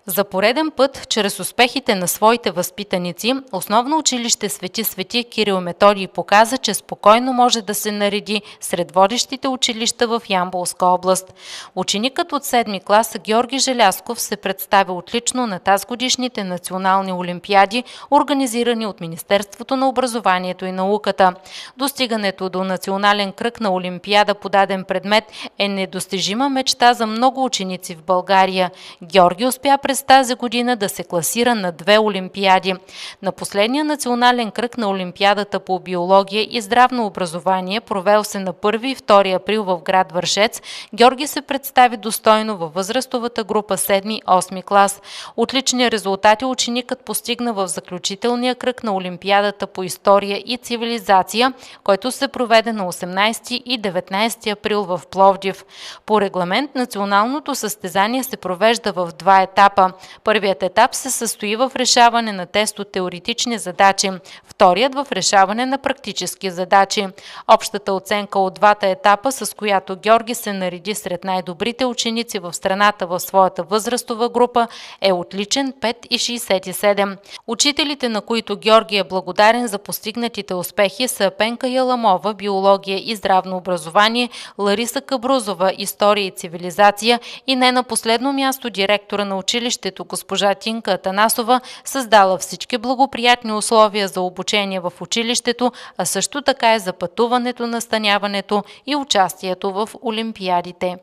За пореден път, чрез успехите на своите възпитаници, Основно училище Свети Кирил Методий показа, че спокойно може да се нареди сред водещите училища в Ямболска област. Ученикът от 7 клас Георги Желязков се представи отлично на тазгодишните национални олимпиади, организирани от Министерството на образованието и науката. Достигането до национален кръг на олимпиада по даден предмет е недостижима мечта за много ученици в България. Георги успя през тази година да се класира на 2 олимпиади. На последния национален кръг на Олимпиадата по биология и здравно образование, провел се на 1 и 2 април в град Вършец, Георги се представи достойно във възрастовата група 7-8 клас. Отлични резултати ученикът постигна в заключителния кръг на Олимпиадата по история и цивилизация, който се проведе на 18 и 19 април в Пловдив. По регламент националното състезание се провежда в 2 етапа. Първият етап се състои в решаване на тест от теоретични задачи, вторият в решаване на практически задачи. Общата оценка от двата етапа, с която Георги се нареди сред най-добрите ученици в страната в своята възрастова група, е отличен 5,67. Учителите, на които Георги е благодарен за постигнатите успехи, са Пенка Яламова, биология и здравно образование, Лариса Кабрузова, история и цивилизация и не на последно място директора на училището госпожа Тинка Атанасова, създала всички благоприятни условия за обучение в училището, а също така и за пътуването, настаняването и участието в олимпиадите.